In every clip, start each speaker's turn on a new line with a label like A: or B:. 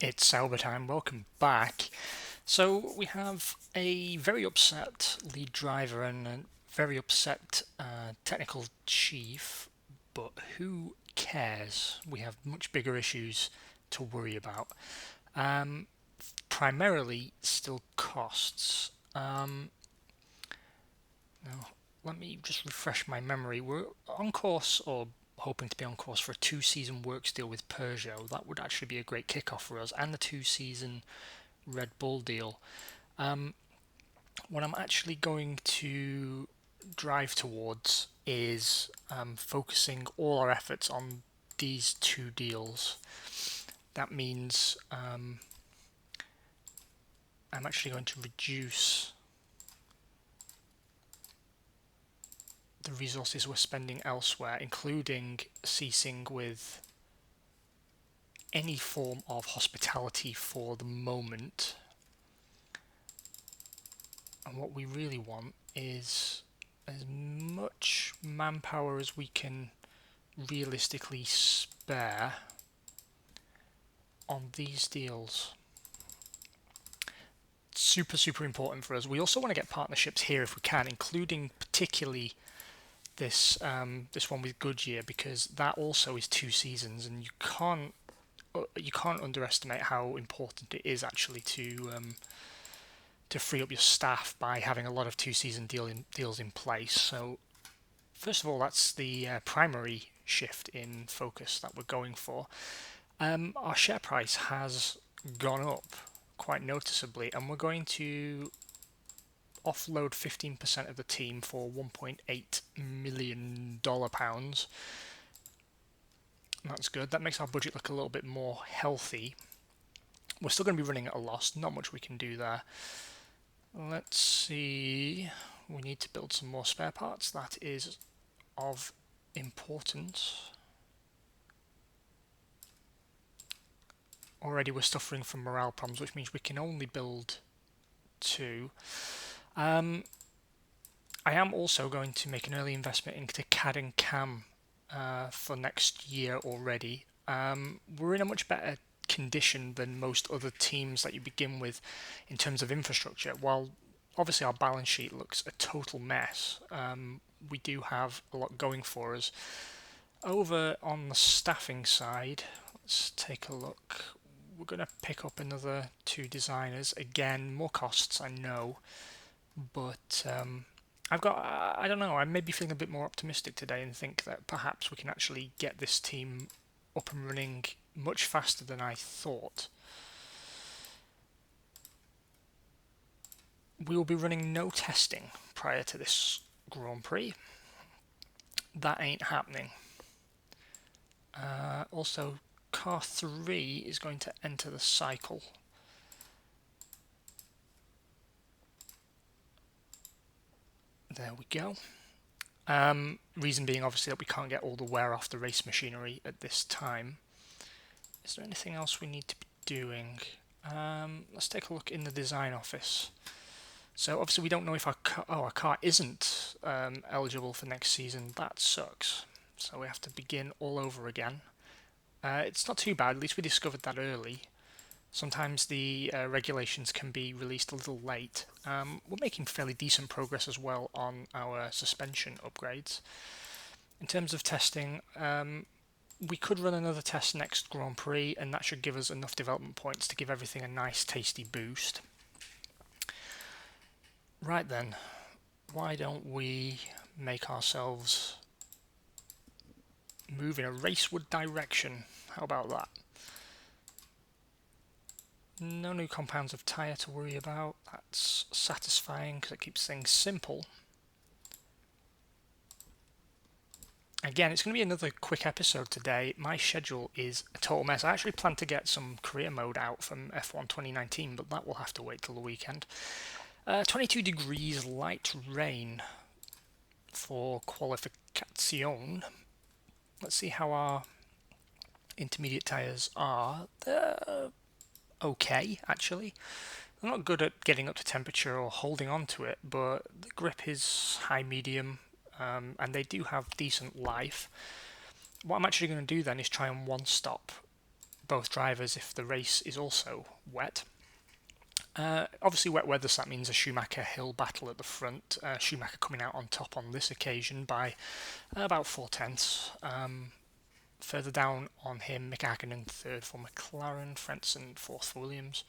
A: It's Sauber time. Welcome back. So we have a very upset lead driver and a very upset technical chief, but who cares? We have much bigger issues to worry about. Um, Primarily, still costs. Now, let me just refresh my memory. We're on course, or hoping to be on course, for a two-season works deal with Peugeot. That would actually be a great kickoff for us, and the two-season Red Bull deal. Um, what I'm actually going to drive towards is focusing all our efforts on these two deals. That means I'm actually going to reduce the resources we're spending elsewhere, including ceasing with any form of hospitality for the moment. And what we really want is as much manpower as we can realistically spare on these deals. Super important for us. We also want to get partnerships here if we can, including particularly this one with Goodyear, because that also is two seasons, and you can't underestimate how important it is actually to free up your staff by having a lot of deals in place. So first of all, that's the primary shift in focus that we're going for. Our share price has gone up quite noticeably, and we're going to offload 15% of the team for $1.8 million. That's good. That makes our budget look a little bit more healthy. We're still going to be running at a loss, not much we can do there. Let's see. We need to build some more spare parts. That is of importance. Already we're suffering from morale problems, which means we can only build two. I am also going to make an early investment into CAD and CAM for next year already. We're in a much better condition than most other teams that you begin with in terms of infrastructure. While obviously our balance sheet looks a total mess, we do have a lot going for us. Over on the staffing side, let's take a look. We're going to pick up another two designers. Again, more costs, I know, but I don't know, I may be feeling a bit more optimistic today and think that perhaps we can actually get this team up and running much faster than I thought. We will be running no testing prior to this Grand Prix. That ain't happening. Also, car 3 is going to enter the cycle. There we go. Reason being, obviously, that we can't get all the wear off the race machinery at this time. Is there anything else we need to be doing? Let's take a look in the design office. So obviously we don't know if our car isn't eligible for next season. That sucks. So we have to begin all over again. It's not too bad. At least we discovered that early. Sometimes the regulations can be released a little late. We're making fairly decent progress as well on our suspension upgrades. In terms of testing, we could run another test next Grand Prix, and that should give us enough development points to give everything a nice tasty boost. Right then, why don't we make ourselves move in a racewood direction? How about that? No new compounds of tyre to worry about. That's satisfying because it keeps things simple. Again, it's going to be another quick episode today. My schedule is a total mess. I actually plan to get some career mode out from F1 2019, but that will have to wait till the weekend. 22 degrees light rain for qualification. Let's see how our intermediate tyres are. They're okay, actually. They're not good at getting up to temperature or holding on to it, but the grip is high-medium, and they do have decent life. What I'm actually going to do then is try and one-stop both drivers if the race is also wet. Obviously wet weather, so that means a Schumacher-Hill battle at the front. Schumacher coming out on top on this occasion by about 4 tenths. Further down on him, Mika Hakkinen third for McLaren, Frentzen fourth for Williams,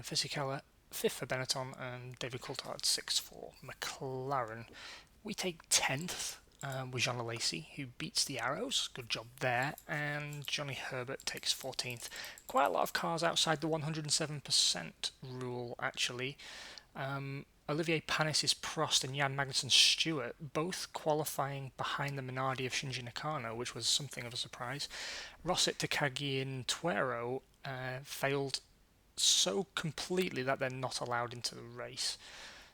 A: Fisichella fifth for Benetton, and David Coulthard sixth for McLaren. We take 10th with Jean Alesi, who beats the Arrows. Good job there. And Johnny Herbert takes 14th. Quite a lot of cars outside the 107% rule, actually. Olivier Panis' Prost and Jan Magnussen Stewart both qualifying behind the Minardi of Shinji Nakano, which was something of a surprise. Rosset, Takagi and Tuero failed so completely that they're not allowed into the race.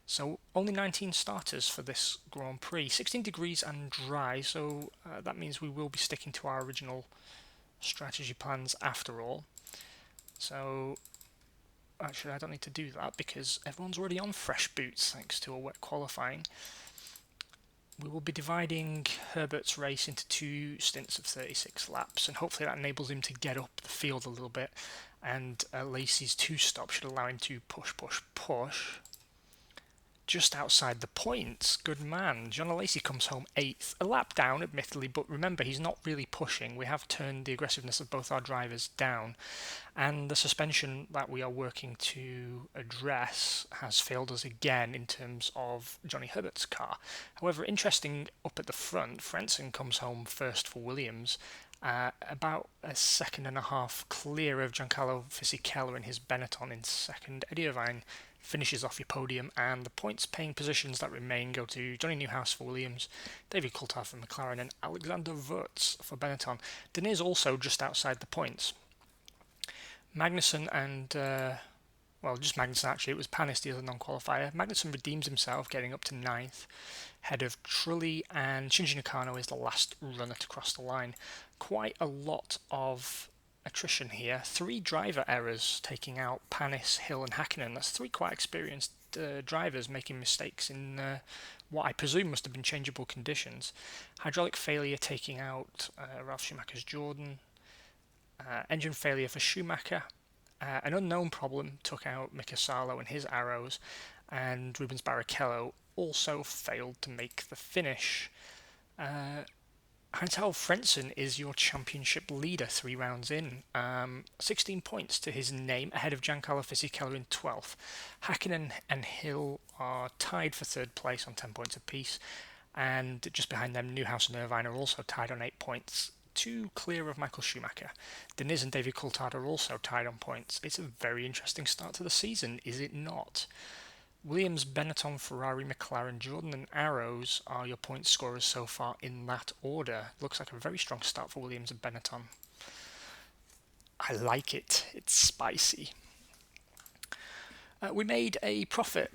A: So only 19 starters for this Grand Prix. 16 degrees and dry, so that means we will be sticking to our original strategy plans after all. So actually I don't need to do that because everyone's already on fresh boots thanks to a wet qualifying. We will be dividing Herbert's race into 2 stints of 36 laps, and hopefully that enables him to get up the field a little bit, and Lacey's 2-stop should allow him to push just outside the points. Good man. John Alesi comes home 8th. A lap down, admittedly, but remember, he's not really pushing. We have turned the aggressiveness of both our drivers down, and the suspension that we are working to address has failed us again in terms of Johnny Herbert's car. However, interesting, up at the front, Frentzen comes home first for Williams, about a second and a half clear of Giancarlo Fisichella in his Benetton in second. Eddie Irvine finishes off your podium, and the points paying positions that remain go to Johnny Newhouse for Williams, David Coulthard for McLaren, and Alexander Wurz for Benetton. Denise also just outside the points. Magnussen and just Magnussen actually, it was Panis the other non-qualifier. Magnussen redeems himself, getting up to 9th, head of Trulli, and Shinji Nakano is the last runner to cross the line. Quite a lot of attrition here. 3 driver errors taking out Panis, Hill and Hakkinen. That's 3 quite experienced drivers making mistakes in what I presume must have been changeable conditions. Hydraulic failure taking out Ralf Schumacher's Jordan. Engine failure for Schumacher. An unknown problem took out Mika Salo and his Arrows, and Rubens Barrichello also failed to make the finish. Heinz-Harald Frentzen is your championship leader 3 rounds in. 16 points to his name, ahead of Giancarlo Fisichella in 12th. Hakkinen and Hill are tied for 3rd place on 10 points apiece, and just behind them Newhouse and Irvine are also tied on 8 points, 2 clear of Michael Schumacher. Deniz and David Coulthard are also tied on points. It's a very interesting start to the season, is it not? Williams, Benetton, Ferrari, McLaren, Jordan and Arrows are your point scorers so far in that order. Looks like a very strong start for Williams and Benetton. I like it. It's spicy. We made a profit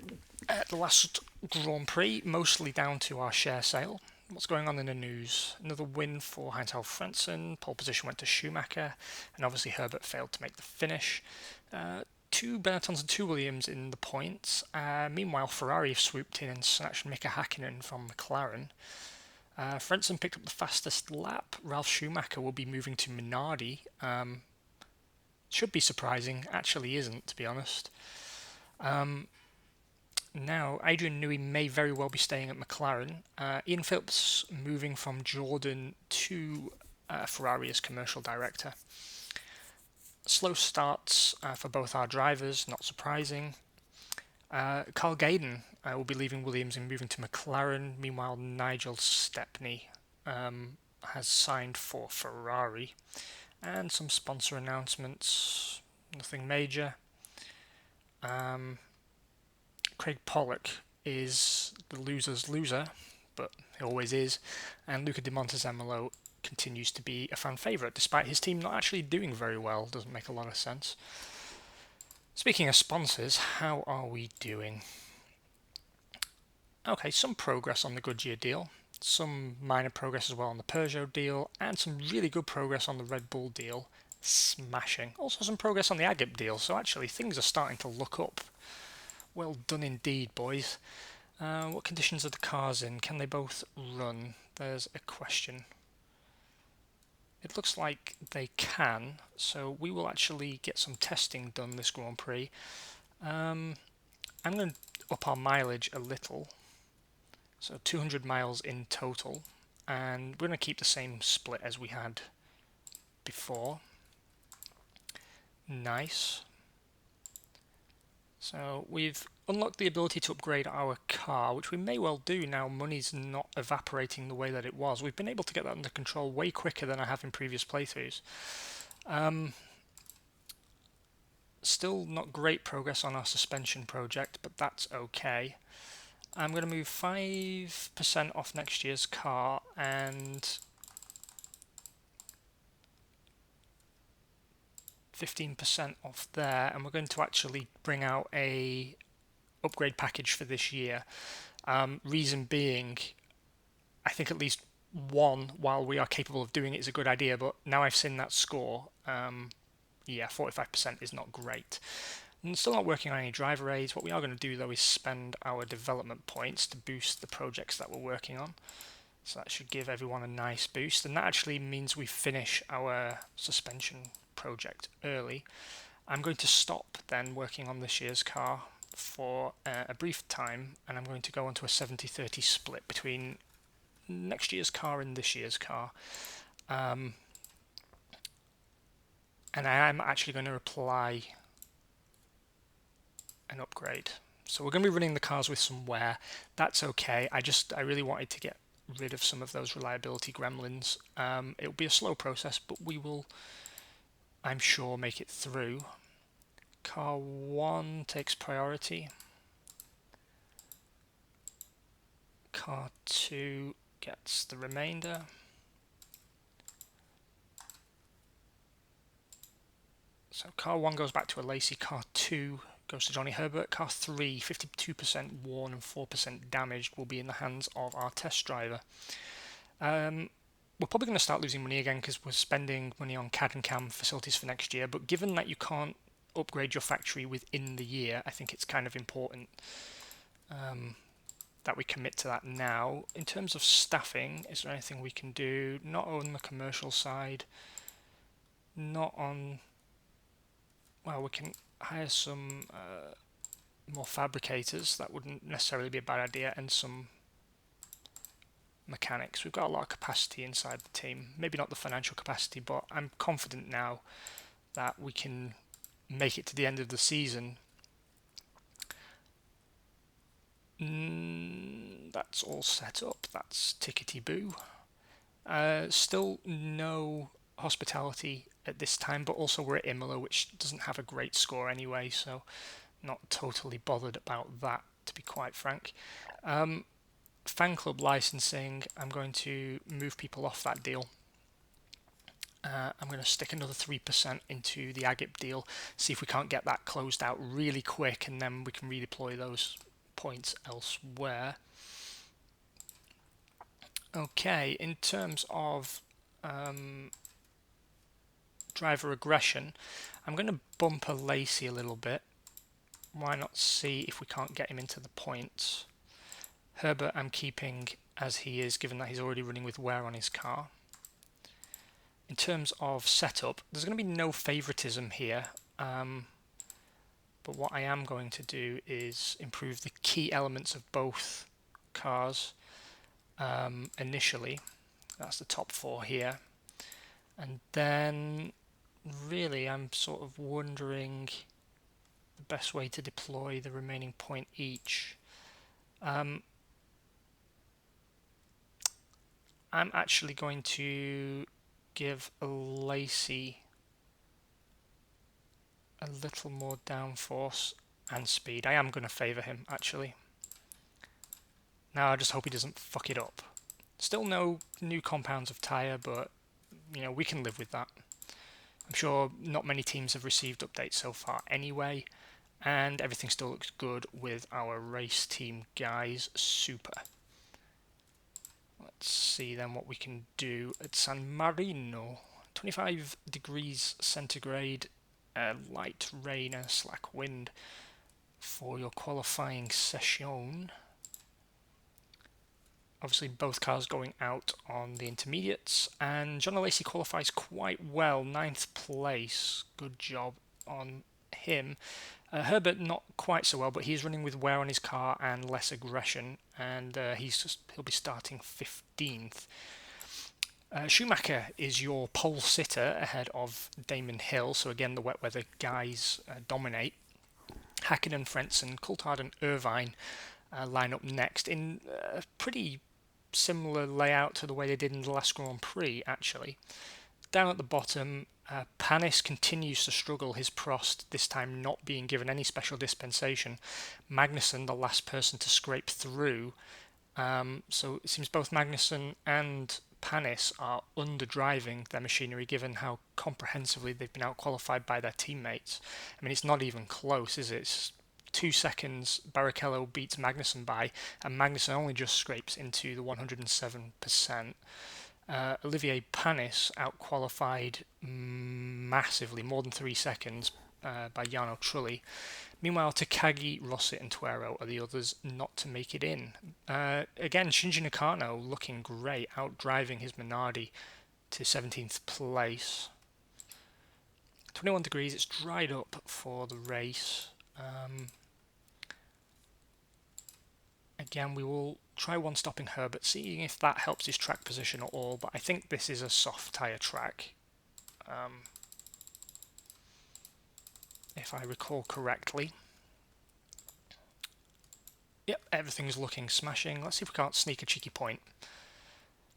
A: at the last Grand Prix, mostly down to our share sale. What's going on in the news? Another win for Heinz-Harald Frentzen. Pole position went to Schumacher, and obviously Herbert failed to make the finish. 2 Benettons and 2 Williams in the points. Meanwhile, Ferrari have swooped in and snatched Mika Hakkinen from McLaren. Frentzen picked up the fastest lap. Ralf Schumacher will be moving to Minardi. Should be surprising. Actually isn't, to be honest. Now, Adrian Newey may very well be staying at McLaren. Ian Phillips moving from Jordan to Ferrari as commercial director. Slow starts for both our drivers, not surprising. Carl Gaydon will be leaving Williams and moving to McLaren. Meanwhile, Nigel Stepney has signed for Ferrari. And some sponsor announcements, nothing major. Craig Pollock is the loser's loser, but he always is, and Luca Di Montezemolo continues to be a fan favourite, despite his team not actually doing very well. Doesn't make a lot of sense. Speaking of sponsors, how are we doing? Okay, some progress on the Goodyear deal, some minor progress as well on the Peugeot deal, and some really good progress on the Red Bull deal. Smashing. Also some progress on the Agip deal, so actually things are starting to look up. Well done indeed, boys. What conditions are the cars in? Can they both run? There's a question. It looks like they can, so we will actually get some testing done this Grand Prix. I'm going to up our mileage a little, so 200 miles in total, and we're going to keep the same split as we had before. Nice. So we've unlocked the ability to upgrade our car, which we may well do now money's not evaporating the way that it was. We've been able to get that under control way quicker than I have in previous playthroughs. Still not great progress on our suspension project, but that's okay. I'm going to move 5% off next year's car and 15% off there, and we're going to actually bring out a upgrade package for this year. Reason being, I think at least one, while we are capable of doing it, is a good idea, but now I've seen that score, yeah, 45% is not great. And still not working on any driver aids. What we are going to do though is spend our development points to boost the projects that we're working on. So that should give everyone a nice boost, and that actually means we finish our suspension project early. I'm going to stop then working on this year's car for a brief time, and I'm going to go onto a 70-30 split between next year's car and this year's car. And I am actually going to apply an upgrade. So we're going to be running the cars with some wear. That's okay. I really wanted to get rid of some of those reliability gremlins. It'll be a slow process, but we will, I'm sure, make it through. Car 1 takes priority. Car 2 gets the remainder. So car 1 goes back to a Lacey. Car 2 goes to Johnny Herbert. Car 3, 52% worn and 4% damaged, will be in the hands of our test driver. We're probably going to start losing money again because we're spending money on CAD and CAM facilities for next year, but given that you can't upgrade your factory within the year, I think it's kind of important that we commit to that now. In terms of staffing, is there anything we can do? Not on the commercial side, not on... Well, we can hire some more fabricators. That wouldn't necessarily be a bad idea, and some mechanics. We've got a lot of capacity inside the team. Maybe not the financial capacity, but I'm confident now that we can make it to the end of the season. That's all set up. That's tickety-boo. Still no hospitality at this time, but also we're at Imola, which doesn't have a great score anyway, so not totally bothered about that, to be quite frank. Fan club licensing, I'm going to move people off that deal. I'm going to stick another 3% into the Agip deal, see if we can't get that closed out really quick, and then we can redeploy those points elsewhere. Okay, in terms of driver aggression, I'm going to bump a Lacey a little bit. Why not see if we can't get him into the points? Herbert I'm keeping as he is, given that he's already running with wear on his car. In terms of setup, there's going to be no favoritism here, but what I am going to do is improve the key elements of both cars initially. That's the top 4 here, and then really I'm sort of wondering the best way to deploy the remaining point each. I'm actually going to give Lacey a little more downforce and speed. I am going to favour him, actually. Now I just hope he doesn't fuck it up. Still no new compounds of tyre, but you know, we can live with that. I'm sure not many teams have received updates so far anyway, and everything still looks good with our race team guys. Super. Let's see then what we can do at San Marino. 25 degrees centigrade, light rain and slack wind for your qualifying session. Obviously, both cars going out on the intermediates, and John Lacey qualifies quite well, ninth place. Good job on him. Herbert not quite so well, but he's running with wear on his car and less aggression, and he'll be starting 15th. Schumacher is your pole sitter ahead of Damon Hill, so again the wet weather guys dominate. Hakkinen, Frentzen, Coulthard and Irvine line up next in a pretty similar layout to the way they did in the last Grand Prix, actually. Down at the bottom, Panis continues to struggle, his Prost this time not being given any special dispensation. Magnussen, the last person to scrape through. So it seems both Magnussen and Panis are underdriving their machinery given how comprehensively they've been outqualified by their teammates. I mean, it's not even close, is it? It's 2 seconds Barrichello beats Magnussen by, and Magnussen only just scrapes into the 107%. Olivier Panis outqualified massively, more than 3 seconds, by Jarno Trulli. Meanwhile, Takagi, Rosset and Tuero are the others not to make it in. Again, Shinji Nakano looking great, outdriving his Minardi to 17th place. 21 degrees, it's dried up for the race. Again, we will try one stop in Herbert, seeing if that helps his track position at all, but I think this is a soft tyre track. If I recall correctly. Yep, everything's looking smashing. Let's see if we can't sneak a cheeky point.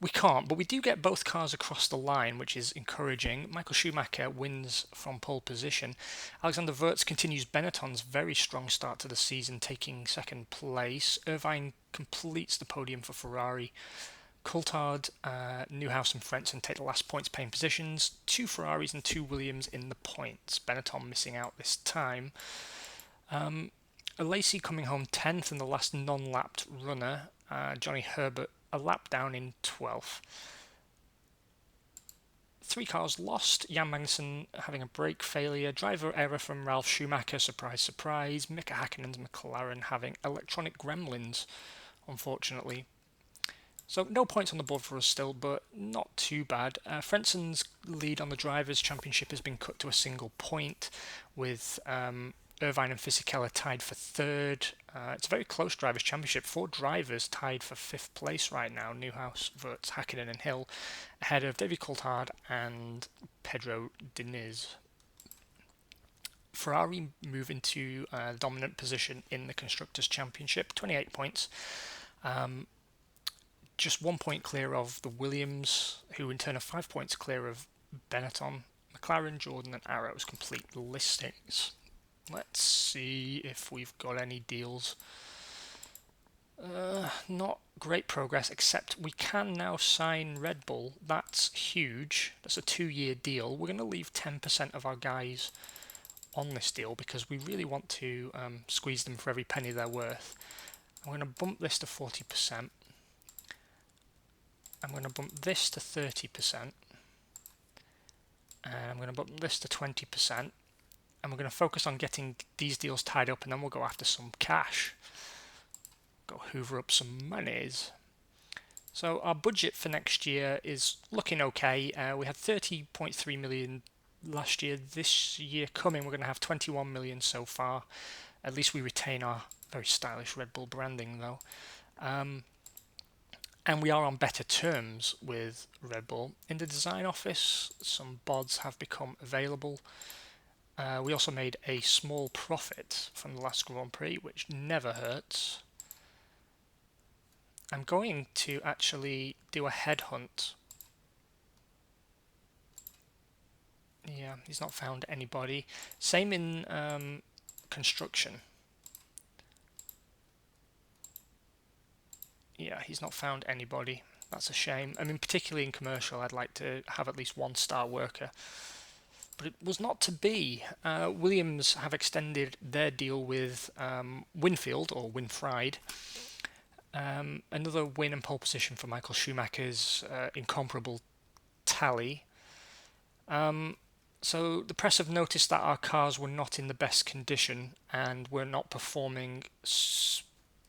A: We can't, but we do get both cars across the line, which is encouraging. Michael Schumacher wins from pole position. Alexander Wurz continues Benetton's very strong start to the season, taking second place. Irvine completes the podium for Ferrari. Coulthard, Newhouse and Frentzen take the last points paying positions. 2 Ferraris and 2 Williams in the points. Benetton missing out this time. Lacey coming home 10th and the last non-lapped runner. Johnny Herbert a lap down in 12th. 3 cars lost. Jan Magnussen having a brake failure. Driver error from Ralf Schumacher, surprise, surprise. Mika Häkkinen's McLaren having electronic gremlins, unfortunately. So no points on the board for us still, but not too bad. Frentzen's lead on the Drivers' Championship has been cut to a single point, with Irvine and Fisichella tied for 3rd. It's a very close Drivers' Championship. 4 drivers tied for 5th place right now. Newhouse, Wurz, Häkkinen and Hill, ahead of David Coulthard and Pedro Diniz. Ferrari move into dominant position in the Constructors' Championship, 28 points. Just 1 point clear of the Williams, who in turn are 5 points clear of Benetton. McLaren, Jordan and Arrows complete listings. Let's see if we've got any deals. Not great progress, except we can now sign Red Bull. That's huge. That's a 2-year deal. We're going to leave 10% of our guys on this deal because we really want to squeeze them for every penny they're worth. I'm going to bump this to 40%. I'm going to bump this to 30%, and I'm going to bump this to 20%, and we're going to focus on getting these deals tied up, and then we'll go after some cash. Go hoover up some monies. So our budget for next year is looking okay. We had 30.3 million last year. This year coming, we're going to have 21 million so far. At least we retain our very stylish Red Bull branding, though. And we are on better terms with Red Bull. In the design office, some bods have become available. We also made a small profit from the last Grand Prix, which never hurts. I'm going to actually do a headhunt. Yeah, he's not found anybody. Same in construction. Yeah, he's not found anybody. That's a shame. I mean, particularly in commercial, I'd like to have at least one star worker. But it was not to be. Williams have extended their deal with Winfield, or Winfried. Another win and pole position for Michael Schumacher's incomparable tally. So the press have noticed that our cars were not in the best condition and were not performing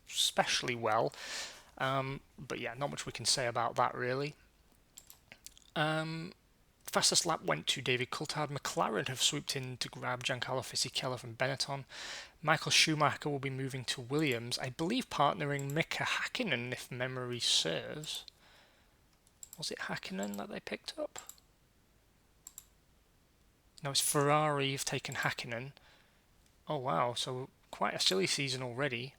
A: especially well. But yeah, not much we can say about that really. Fastest lap went to David Coulthard. McLaren have swooped in to grab Giancarlo Fisichella from Benetton. Michael Schumacher will be moving to Williams, I believe partnering Mika Hakkinen, if memory serves. Was it Hakkinen that they picked up? No, it's Ferrari have taken Hakkinen. Oh wow, so quite a silly season already.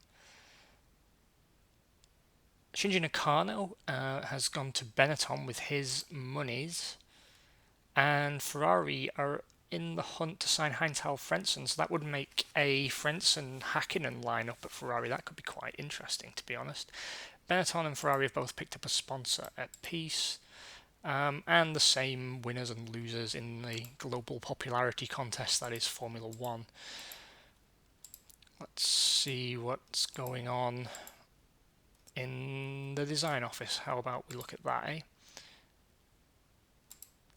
A: Shinji Nakano has gone to Benetton with his monies, and Ferrari are in the hunt to sign Heinz-Harald Frentzen, so that would make a Frentzen-Hakkinen lineup at Ferrari. That could be quite interesting, to be honest. Benetton and Ferrari have both picked up a sponsor at Peace, and the same winners and losers in the global popularity contest that is Formula One. Let's see what's going on in the design office. How about we look at that, eh?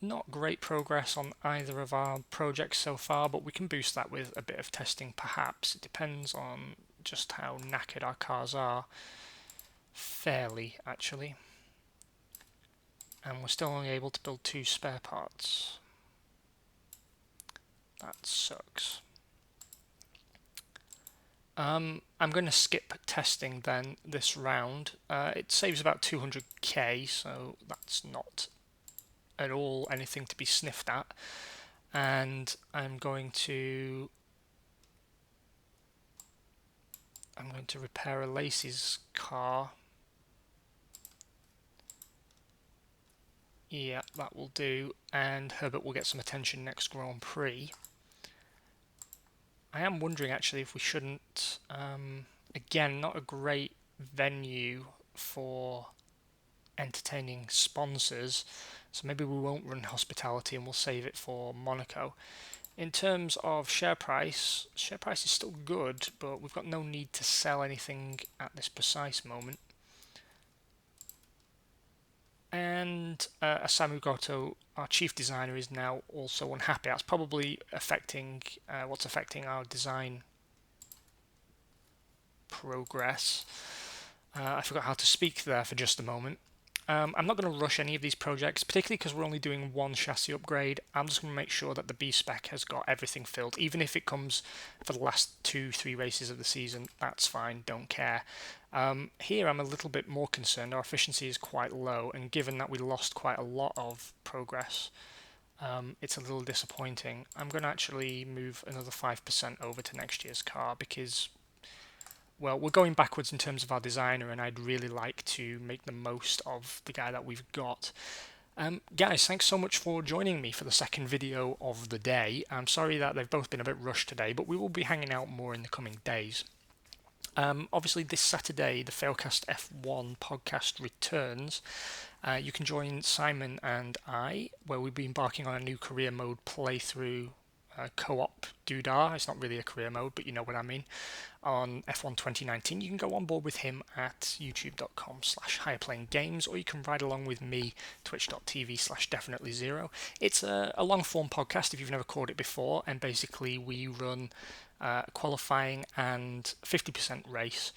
A: Not great progress on either of our projects so far, but we can boost that with a bit of testing perhaps. It depends on just how knackered our cars are. Fairly, actually. And we're still only able to build 2 spare parts. That sucks. I'm going to skip testing then this round. It saves about 200k, so that's not at all anything to be sniffed at. And I'm going to repair a Lacey's car. Yeah, that will do, and Herbert will get some attention next Grand Prix. I am wondering actually if we shouldn't, again, not a great venue for entertaining sponsors, so maybe we won't run hospitality and we'll save it for Monaco. In terms of share price is still good, but we've got no need to sell anything at this precise moment. And Osamu Goto, our chief designer, is now also unhappy. That's probably affecting what's affecting our design progress. I forgot how to speak there for just a moment. I'm not going to rush any of these projects, particularly because we're only doing one chassis upgrade. I'm just going to make sure that the B-spec has got everything filled. Even if it comes for the last 2-3 races of the season, that's fine, don't care. Here I'm a little bit more concerned. Our efficiency is quite low, and given that we lost quite a lot of progress, it's a little disappointing. I'm going to actually move another 5% over to next year's car because, well, we're going backwards in terms of our designer, and I'd really like to make the most of the guy that we've got. Guys, thanks so much for joining me for the second video of the day. I'm sorry that they've both been a bit rushed today, but we will be hanging out more in the coming days. Obviously, this Saturday, the Failcast F1 podcast returns. You can join Simon and I, where we'll be embarking on a new career mode playthrough co-op doodah. It's not really a career mode, but you know what I mean. On F1 2019, you can go on board with him at youtube.com/higherplayinggames, or you can ride along with me, twitch.tv/definitely0. It's a long-form podcast if you've never caught it before, and basically we run qualifying and 50% race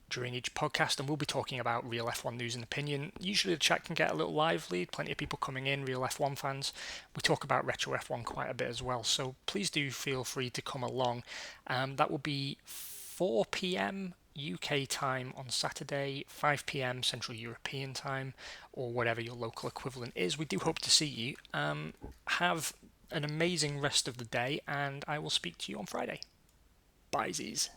A: during each podcast, and we'll be talking about real F1 news and opinion. Usually the chat can get a little lively, plenty of people coming in, real F1 fans. We talk about retro F1 quite a bit as well, so please do feel free to come along. That will be 4 p.m. UK time on Saturday, 5 p.m. Central European time, or whatever your local equivalent is. We do hope to see you. Have an amazing rest of the day, and I will speak to you on Friday. Bye, Z's.